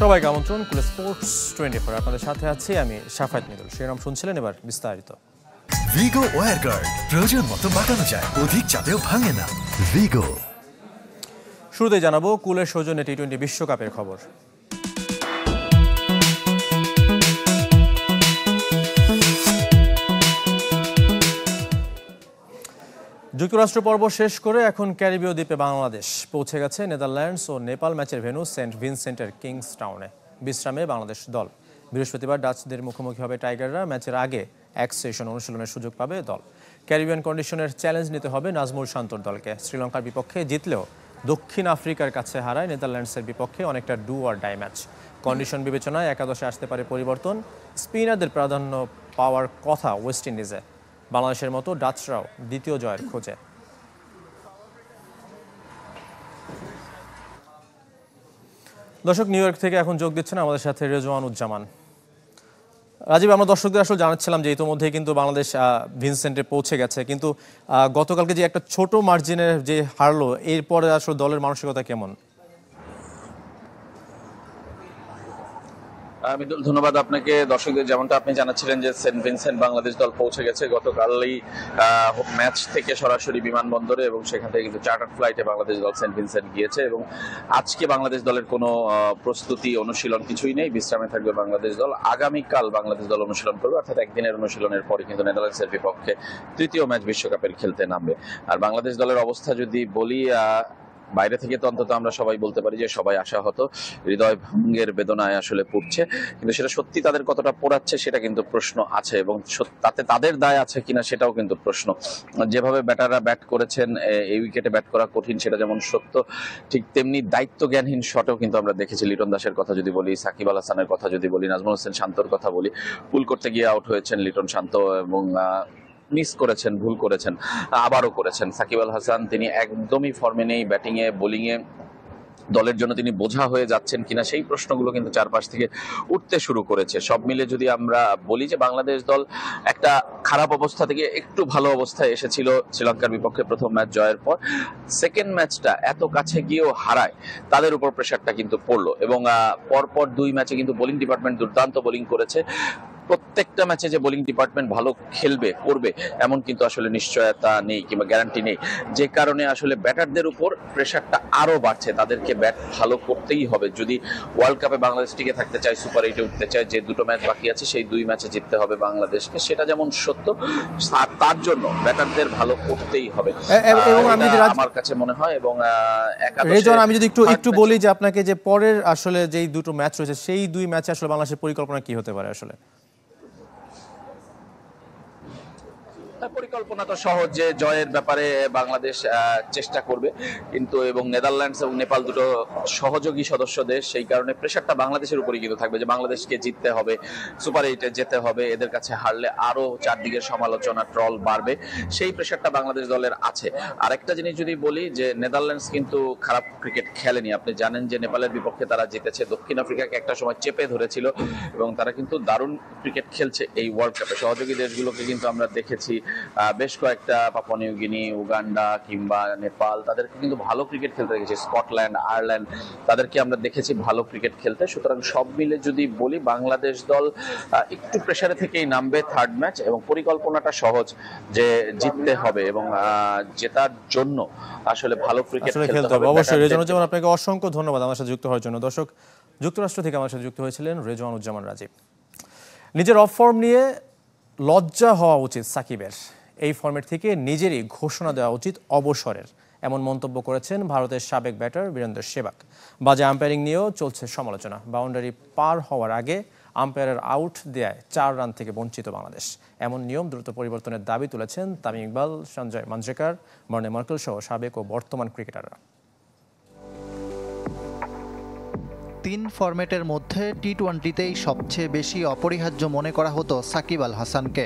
সবাইকে আমন্ত্রণ কুল স্পোর্টস 24 আপনাদের সাথে আছি আমি শাফাত মিদুল। শিরোনাম শুনছিলেন, এবার বিস্তারিত। ভিগো ওয়্যার গার্ড প্রয়োজন মতো বাঁকানো যায়, অধিক চাপেও ভাঙে না। ভিগো। শুরুতেই জানাবো কুলের সৌজন্যে টি-20 বিশ্বকাপের খবর। যুক্তরাষ্ট্র পর্ব শেষ করে এখন ক্যারিবীয় দ্বীপে বাংলাদেশ পৌঁছে গেছে। নেদারল্যান্ডস ও নেপাল ম্যাচের ভেন্যু সেন্ট ভিনসেন্টের কিংস টাউনে। বিশ্রামে বাংলাদেশ দল। বৃহস্পতিবার ডাচদের মুখোমুখি হবে টাইগাররা। ম্যাচের আগে এক সেশন অনুশীলনের সুযোগ পাবে দল। ক্যারিবিয়ান কন্ডিশনের চ্যালেঞ্জ নিতে হবে নাজমুল শান্তর দলকে। শ্রীলঙ্কার বিপক্ষে জিতলেও দক্ষিণ আফ্রিকার কাছে হারায় নেদারল্যান্ডসের বিপক্ষে অনেকটা do or die match. Condition বিবেচনায় একাদশে আসতে পারে পরিবর্তন। স্পিনারদের প্রাধান্য পাওয়ার কথা ওয়েস্ট ইন্ডিজে। বাংলাদেশের মতো ডাচরাও দ্বিতীয় জয়ের খোঁজে। দর্শক, নিউ ইয়র্ক থেকে এখন যোগ দিচ্ছেন আমাদের সাথে রেজওয়ানুজ্জামান। রাজীব, আমরা দর্শকদের আসলে জানাচ্ছিলাম যে ইতোমধ্যেই কিন্তু বাংলাদেশ ভিনসেন্টে পৌঁছে গেছে, কিন্তু গতকালকে যে একটা ছোট মার্জিনের যে হারলো, এরপরে আসলে দলের মানসিকতা কেমন? মিদুল, ধন্যবাদ আপনাকে। দর্শকদের যেমনটা আপনি জানাচ্ছিলেন যে সেন্ট ভিনসেন্ট বাংলাদেশ দল পৌঁছে গেছে। গতকালই ম্যাচ থেকে সরাসরি বিমানবন্দরে এবং সেখান থেকে কিন্তু চার্টার ফ্লাইটে বাংলাদেশ দল সেন্ট ভিনসেন্ট গিয়েছে এবং আজকে বাংলাদেশ দলের কোনো প্রস্তুতি অনুশীলন কিছুই নেই, বিশ্রামে থাকবে বাংলাদেশ দল। আগামীকাল বাংলাদেশ দল অনুশীলন করবে, অর্থাৎ একদিনের অনুশীলনের পরে কিন্তু নেদারল্যান্ডসের বিপক্ষে তৃতীয় ম্যাচ বিশ্বকাপের খেলতে নামবে। আর বাংলাদেশ দলের অবস্থা যদি বলি, বাইরে থেকে তো অন্তত আমরা সবাই বলতে পারি যে সবাই আশাহত, হৃদয় ভঙ্গের বেদনায় আসলে পড়ছে, কিন্তু সেটা সত্যি তাদের কতটা পোড়াচ্ছে সেটা কিন্তু প্রশ্ন আছে, এবং তাতে তাদের দায় আছে কিনা সেটাও কিন্তু প্রশ্ন। যেভাবে ব্যাটাররা ব্যাট করেছেন, এই উইকেটে ব্যাট করা কঠিন সেটা যেমন সত্য, ঠিক তেমনি দায়িত্ব জ্ঞানহীন শটেও কিন্তু আমরা দেখেছি। লিটন দাসের কথা যদি বলি, সাকিব আল হাসানের কথা যদি বলি, নাজমুল হোসেন শান্তর কথা বলি, পুল করতে গিয়ে আউট হয়েছেন লিটন শান্ত এবং মিস করেছেন, ভুল করেছেন, আবারও করেছেন। সাকিব আল হাসান তিনি একদমই ফর্মে নেই, ব্যাটিংয়ে বোলিংয়ে দলের জন্য তিনি বোঝা হয়ে যাচ্ছেন কিনা সেই প্রশ্নগুলো কিন্তু চারপাশ থেকে উঠতে শুরু করেছে। সব মিলে যদি আমরা বলি যে বাংলাদেশ দল একটা খারাপ অবস্থা থেকে একটু ভালো অবস্থায় এসেছিল শ্রীলঙ্কার বিপক্ষে প্রথম ম্যাচ জয়ের পর, সেকেন্ড ম্যাচটা এত কাছে গিয়েও হারায়, তাদের উপর প্রেশারটা কিন্তু পড়লো এবং পরপর দুই ম্যাচে কিন্তু বোলিং ডিপার্টমেন্ট দুর্দান্ত বোলিং করেছে। প্রত্যেকটা ম্যাচে যে বোলিং ডিপার্টমেন্ট ভালো খেলবে করবে এমন কিন্তু আসলে নিশ্চয়তা নেই কিংবা গ্যারান্টি নেই, যে কারণে আসলে ব্যাটারদের উপর প্রেশারটা আরো বাড়ছে। তাদেরকে ব্যাট ভালো করতেই হবে যদি ওয়ার্ল্ড কাপে বাংলাদেশ টিকে থাকতে চায়, সুপার এইটে উঠতে চায়। যে দুটো ম্যাচ বাকি আছে সেই দুই ম্যাচে জিততে হবে বাংলাদেশকে, সেটা যেমন সত্য, তার জন্য ব্যাটারদের ভালো করতেই হবে আমার কাছে মনে হয়। এবং আমি যদি একটু বলি যে আপনাকে, যে পরের আসলে যেই দুটো ম্যাচ রয়েছে সেই দুই ম্যাচে আসলে বাংলাদেশের পরিকল্পনা কি হতে পারে? আসলে পরিকল্পনা তো সহজ, যে জয়ের ব্যাপারে বাংলাদেশ চেষ্টা করবে, কিন্তু এবং নেদারল্যান্ডস এবং নেপাল দুটো সহযোগী সদস্য দেশ, সেই কারণে প্রেশারটা বাংলাদেশের উপরই কিন্তু থাকবে যে বাংলাদেশকে জিততে হবে, সুপার এইটে যেতে হবে, এদের কাছে হারলে আরো চারদিকের সমালোচনা ট্রল বাড়বে, সেই প্রেশারটা বাংলাদেশ দলের আছে। আরেকটা জিনিস যদি বলি যে নেদারল্যান্ডস কিন্তু খারাপ ক্রিকেট খেলেনি। আপনি জানেন যে নেপালের বিপক্ষে তারা জিতেছে, দক্ষিণ আফ্রিকাকে একটা সময় চেপে ধরেছিল এবং তারা কিন্তু দারুণ ক্রিকেট খেলছে এই ওয়ার্ল্ড কাপে। সহযোগী দেশগুলোকে কিন্তু আমরা দেখেছি, বেশ কয়েকটা, পাপুয়া নিউ গিনি, উগান্ডা কিংবা নেপাল, তাদেরকে কিন্তু ভালো ক্রিকেট খেলতে দেখেছি। স্কটল্যান্ড, আয়ারল্যান্ড, তাদেরকে আমরা দেখেছি ভালো ক্রিকেট খেলতে। সুতরাং সব মিলে যদি বলি বাংলাদেশ দল একটু প্রেসারে থেকেই নামবে থার্ড ম্যাচ, এবং পরিকল্পনাটা সহজ যে জিততে হবে এবং জেতার জন্য আসলে ভালো ক্রিকেট খেলতে হবে। অবশ্যই রেজওয়ানুজ্জামান, আপনাকে অসংখ্য ধন্যবাদ আমার সাথে যুক্ত হওয়ার জন্য। দর্শক, যুক্তরাষ্ট্র থেকে আমার সাথে যুক্ত হয়েছিলেন রেজওয়ানুজ্জামান রাজীব। নিজের অফ ফর্ম নিয়ে লজ্জা হওয়া উচিত সাকিবের, এই ফর্মেট থেকে নিজেরই ঘোষণা দেওয়া উচিত অবসরের, এমন মন্তব্য করেছেন ভারতের সাবেক ব্যাটার বীরেন্দ্র সেহবাগ। বাজে আম্পায়ারিং নিয়েও চলছে সমালোচনা। বাউন্ডারি পার হওয়ার আগে আম্পায়ারের আউট দেয়ায় 4 রান থেকে বঞ্চিত বাংলাদেশ। এমন নিয়ম দ্রুত পরিবর্তনের দাবি তুলেছেন তামিম ইকবাল, সঞ্জয় মাঞ্জরেকার, মর্নে মার্কেল সহ সাবেক ও বর্তমান ক্রিকেটাররা। 3 ফরম্যাটের মধ্যে টি-20তেই সবচেয়ে বেশি অপরিহার্য মনে করা হতো সাকিব আল হাসানকে।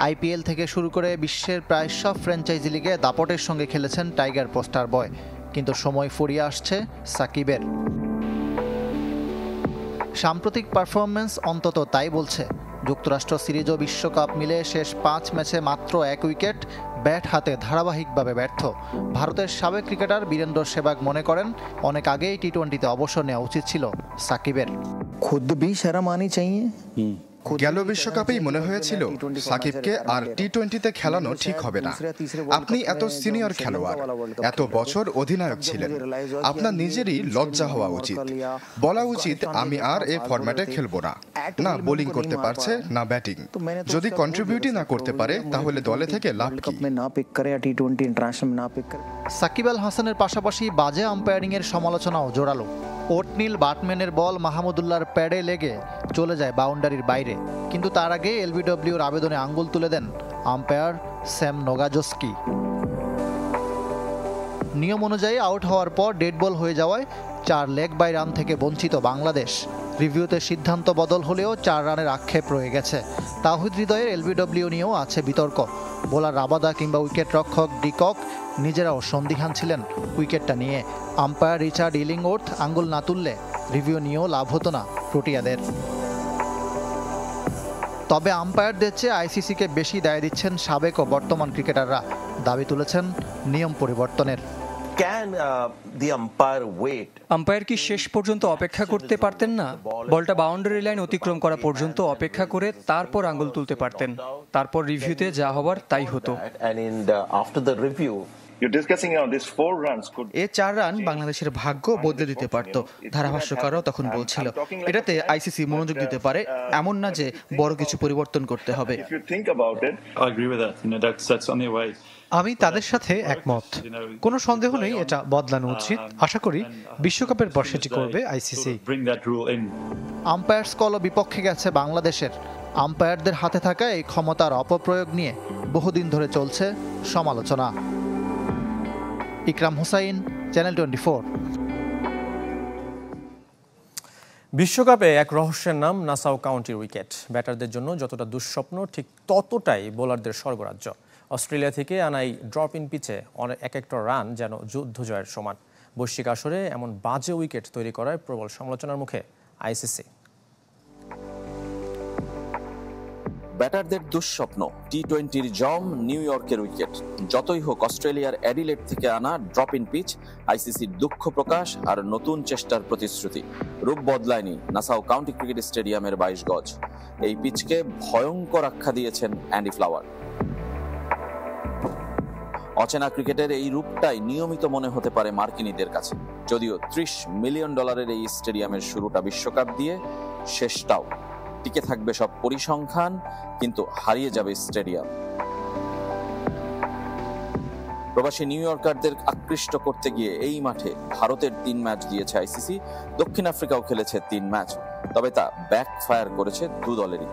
আইপিএল থেকে শুরু করে বিশ্বের প্রায় সব ফ্র্যাঞ্চাইজি লিগে দাপটের সঙ্গে খেলেছেন টাইগার পোস্টার বয়, কিন্তু সময় ফুরিয়ে আসছে সাকিবের। সাম্প্রতিক পারফরম্যান্স অন্তত তাই বলছে। যুক্তরাষ্ট্র সিরিজ ও বিশ্বকাপ মিলে শেষ 5 ম্যাচে মাত্র 1 উইকেট, ব্যাট হাতে ধারাবাহিকভাবে ব্যর্থ। ভারতের সাবেক ক্রিকেটার বীরেন্দ্র সেহবাগ মনে করেন অনেক আগেই টি-20তে অবসর নেওয়া উচিত ছিল সাকিবের। खुद भी शर्म आनी चाहिए। গেল বিশ্বকাপেই মনে হয়েছিল সাকিবকে আর টি-20তে খেলানো ঠিক হবে না। আপনি এত সিনিয়র খেলোয়াড়, এত বছর অধিনায়ক ছিলেন, আপনার নিজেরই লজ্জা হওয়া উচিত। বলা উচিত আমি আর এই ফরম্যাটে খেলবো না। না বোলিং করতে পারছে না ব্যাটিং, যদি কন্ট্রিবিউটই না করতে পারে তাহলে দলে থেকে লাভ কি? সাকিব আল হাসানের পাশাপাশি বাজে আম্পায়ারিংয়ের সমালোচনাও জোরালো। ওটনীল বাটম্যানের বল মাহমুদুল্লাহর প্যাডে লেগে চলে যায় বাউন্ডারির বাইরে, কিন্তু তার আগে এলবিডব্লিউর আবেদনে আঙ্গুল তুলে দেন আম্পায়ার স্যাম নোগাজস্কি। নিয়ম অনুযায়ী আউট হওয়ার পর ডেড বল হয়ে যাওয়ায় 4 লেগ বাই রান থেকে বঞ্চিত বাংলাদেশ। রিভিউতে সিদ্ধান্ত বদল হলেও 4 রানের আক্ষেপ রয়ে গেছে। তাওহিদ হৃদয়ের এলবিডব্লিউ নিয়েও আছে বিতর্ক। বোলার রাবাদা কিংবা উইকেট রক্ষক ডিকক নিজেরাও সন্দিহান ছিলেন উইকেটটা নিয়ে। আম্পায়ার রিচার্ড ইলিংওর্থ আঙ্গুল না তুললে রিভিউ নিয়েও লাভ হতো না প্রোটিয়াদের। তবে আম্পায়ারদের চেয়ে আইসিসিকে বেশি দায় দিচ্ছেন সাবেক ও বর্তমান ক্রিকেটাররা। দাবি তুলেছেন নিয়ম পরিবর্তনের। আম্পায়ার কি শেষ পর্যন্ত অপেক্ষা করতে পারতেন না? বলটা বাউন্ডারি লাইন অতিক্রম করা পর্যন্ত অপেক্ষা করে তারপর আঙ্গুল তুলতে পারতেন। তারপর রিভিউতে যা হবার তাই হতো। এ 4 রান বাংলাদেশের ভাগ্য বদলে দিতে পারত, ধারাভাষ্যকারও তখন বলছিল। এটাতে আইসিসি মনোযোগ দিতে পারে, এমন না যে বড় কিছু পরিবর্তন করতে হবে। আমি তাদের সাথে একমত, কোনো সন্দেহ নেই এটা বদলানো উচিত। আশা করি বিশ্বকাপের পর সেটি করবে আইসিসি। আম্পায়ার্স কলও বিপক্ষে গেছে বাংলাদেশের। আম্পায়ারদের হাতে থাকা এই ক্ষমতার অপপ্রয়োগ নিয়ে বহুদিন ধরে চলছে সমালোচনা। ইকরাম হুসাইন, চ্যানেল 24। বিশ্বকাপে এক রহস্যের নাম নাসাউ কাউন্টির উইকেট। ব্যাটারদের জন্য যতটা দুঃস্বপ্ন, ঠিক ততটাই বোলারদের স্বর্গরাজ্য। অস্ট্রেলিয়া থেকে আনাই ড্রপ ইন পিচে এক একটা রান যেন যুদ্ধ জয়ের সমান। বৈশ্বিক আসরে এমন বাজে উইকেট তৈরি করায় প্রবল সমালোচনার মুখে আইসিসি। ব্যাটারদের দুঃস্বপ্ন, টি-20র জম নিউ ইয়র্কের উইকেট। যতই হোক অস্ট্রেলিয়ার অ্যাডিলেড থেকে আনা ড্রপ ইন পিচ আইসিসির দুঃখ প্রকাশ আর নতুন চেষ্টার প্রতিশ্রুতি। রূপ বদলায়নি নাসাউ কাউন্টি ক্রিকেট স্টেডিয়ামের 22 গজ। এই পিচকে ভয়ঙ্কর আখ্যা দিয়েছেন অ্যান্ডি ফ্লাওয়ার। অচেনা ক্রিকেটের এই রূপটাই নিয়মিত মনে হতে পারে মার্কিনীদের কাছে। যদিও $30 মিলিয়ন এই স্টেডিয়ামের শুরুটা বিশ্বকাপ দিয়ে, শেষটাও। টিকে থাকবে সব পরিসংখ্যান, কিন্তু হারিয়ে যাবে স্টেডিয়াম। প্রবাসী নিউ ইয়র্কারদের আকৃষ্ট করতে গিয়ে এই মাঠে ভারতের 3 ম্যাচ দিয়েছে আইসিসি। দক্ষিণ আফ্রিকাও খেলেছে 3 ম্যাচ, তবে তা ব্যাকফায়ার করেছে দু দলেরই।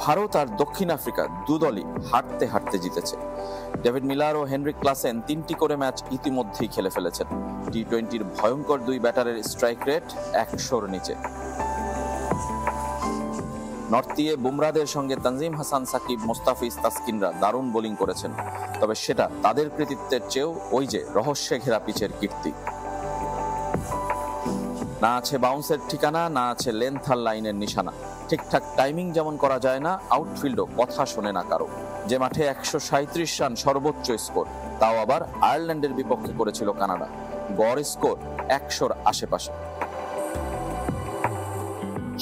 ভারত আর দক্ষিণ আফ্রিকা দুদলই হাঁটতে হাঁটতে জিতেছে। ডেভিড মিলার ও হেনরিক ক্লাসেন 3টি করে ম্যাচ ইতিমধ্যেই খেলে ফেলেছেন। টি-20র ভয়ঙ্কর 2 ব্যাটারের স্ট্রাইক রেট 100-র নিচে। নর্থিয়ে বুমরাদের সঙ্গে তানজিম হাসান, সাকিব, মোস্তাফিজ, তাসকিনরা দারুণ বোলিং করেছেন, তবে সেটা তাদের কৃতিত্বের চেয়েও ওই যে রহস্যে ঘেরা পিচের কীর্তি। না আছে বাউন্সের ঠিকানা, না আছে লেন্থ আর লাইনের নিশানা। ঠিকঠাক টাইমিং যেমন করা যায় না, আউটফিল্ডও কথা শোনে না কারো। যে মাঠে 137 রান সর্বোচ্চ স্কোর, তাও আবার আয়ারল্যান্ডের বিপক্ষে করেছিল কানাডা। গড় স্কোর 100-র আশেপাশে।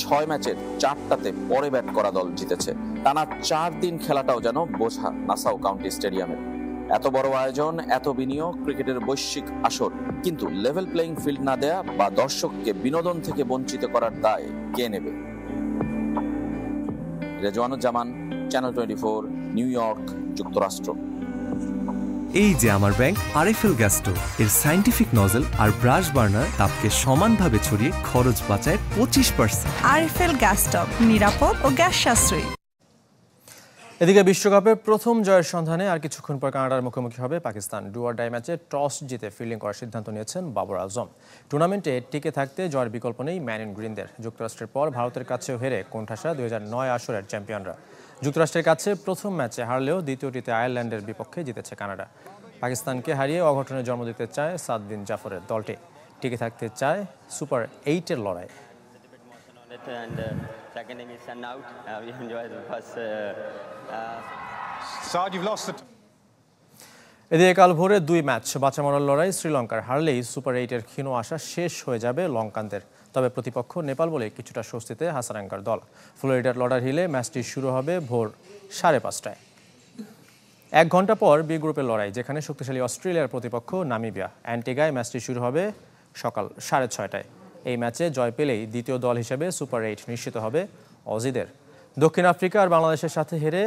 6 ম্যাচের 4টাতে পরে ব্যাট করা দল জিতেছে। টানা 4 দিন খেলাটাও যেন বোঝা নাসাউ কাউন্টি স্টেডিয়ামের। এত বড় আয়োজন, এত বিনিয়োগ, ক্রিকেটের বৈশ্বিক আসর, কিন্তু লেভেল প্লেইং ফিল্ড না দেয়া বা দর্শককে বিনোদন থেকে বঞ্চিত করার দায় কে নেবে? রেজওয়ানুজ্জামান, চ্যানেল 24, নিউ ইয়র্ক, যুক্তরাষ্ট্র। এই যে আমার ব্যাংক আরএফএল গ্যাস স্টোভ, এর সায়েন্টিফিক নজল আর ব্রাশ বার্নার তাপকে সমানভাবে ছড়িয়ে খরচ বাঁচায় 25%। আরএফএল গ্যাস স্টোভ, নিরাপদ ও গ্যাস সাশ্রয়ী। এদিকে বিশ্বকাপের প্রথম জয়ের সন্ধানে আর কিছুক্ষণ পর কানাডার মুখোমুখি হবে পাকিস্তান। ডু অর ডাই ম্যাচে টস জিতে ফিল্ডিং করার সিদ্ধান্ত নিয়েছেন বাবর আজম। টুর্নামেন্টে টিকে থাকতে জয়ের বিকল্প নেই ম্যান ইন গ্রিনদের। যুক্তরাষ্ট্রের পর ভারতের কাছেও হেরে কোণঠাসা 2009 আসরের চ্যাম্পিয়নরা। যুক্তরাষ্ট্রের কাছে প্রথম ম্যাচে হারলেও দ্বিতীয়টিতে আয়ারল্যান্ডের বিপক্ষে জিতেছে কানাডা। পাকিস্তানকে হারিয়ে অঘটনের জন্ম দিতে চায় সাদ বিন জাফরের দলটি। টিকে থাকতে চায় সুপার 8-এর লড়াই। এদিকে কাল ভোরে 2 ম্যাচ বাঁচা মরার লড়াই। শ্রীলঙ্কার হারলেই সুপার 8-এর ক্ষীণ আশা শেষ হয়ে যাবে লঙ্কানদের। তবে প্রতিপক্ষ নেপাল বলে কিছুটা স্বস্তিতে হাসারাঙ্গার দল। ফ্লোরিডার লর্ডার হিলে ম্যাচটি শুরু হবে ভোর 5:30টায়। 1 ঘন্টা পর বি গ্রুপের লড়াই, যেখানে শক্তিশালী অস্ট্রেলিয়ার প্রতিপক্ষ নামিবিয়া। অ্যান্টিগায় ম্যাচটি শুরু হবে সকাল 6:30টায়। এই ম্যাচে জয় পেলেই দ্বিতীয় দল হিসেবে সুপার 8 নিশ্চিত হবে অজিদের। দক্ষিণ আফ্রিকা আর বাংলাদেশের সাথে হেরে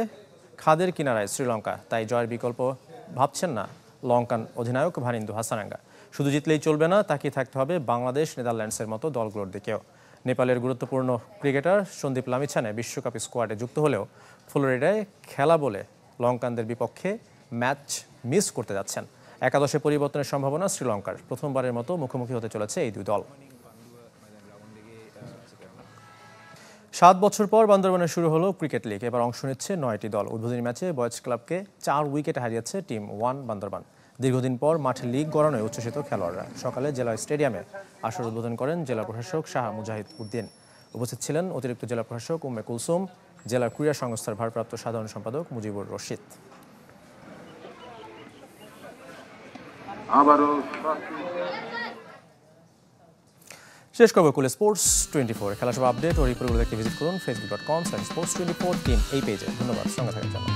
খাদের কিনারায় শ্রীলঙ্কা, তাই জয়ের বিকল্প ভাবছেন না লঙ্কান অধিনায়ক ভানিন্দু হাসারাঙ্গা। শুধু জিতলেই চলবে না, তাকিয়ে থাকতে হবে বাংলাদেশ, নেদারল্যান্ডসের মতো দলগুলোর দিকেও। নেপালের গুরুত্বপূর্ণ ক্রিকেটার সন্দীপ লামিছানে বিশ্বকাপ স্কোয়াডে যুক্ত হলেও ফ্লোরিডায় খেলা বলে লঙ্কানদের বিপক্ষে ম্যাচ মিস করতে যাচ্ছেন। একাদশে পরিবর্তনের সম্ভাবনা শ্রীলঙ্কার। প্রথমবারের মতো মুখোমুখি হতে চলেছে এই দুই দল। 7 বছর পর বান্দরবানে শুরু হলো ক্রিকেট লিগ। এবার অংশ নিচ্ছে 9টি দল। উদ্বোধনী ম্যাচে বয়েজ ক্লাবকে 4 উইকেটে হারিয়েছে টিম 1 বান্দরবান। দীর্ঘদিন পর মাঠে লিগ গড়ানোয় উচ্ছ্বসিত খেলোয়াড়রা। সকালে জেলা স্টেডিয়ামে আসর উদ্বোধন করেন জেলা প্রশাসক শাহ মুজাহিদ উদ্দিন। উপস্থিত ছিলেন অতিরিক্ত জেলা প্রশাসক উম্মে কুলসুম, জেলা ক্রীড়া সংস্থার ভারপ্রাপ্ত সাধারণ সম্পাদক মুজিবুর রশিদ। শেষ করবো কুল স্পোর্টস 24 খেলা সব আপডেট ও রিপোর্টগুলো দেখতে ভিজিট করুন facebook.com/sports24 টিম এই পেজে। ধন্যবাদ সঙ্গে থাকার জন্য।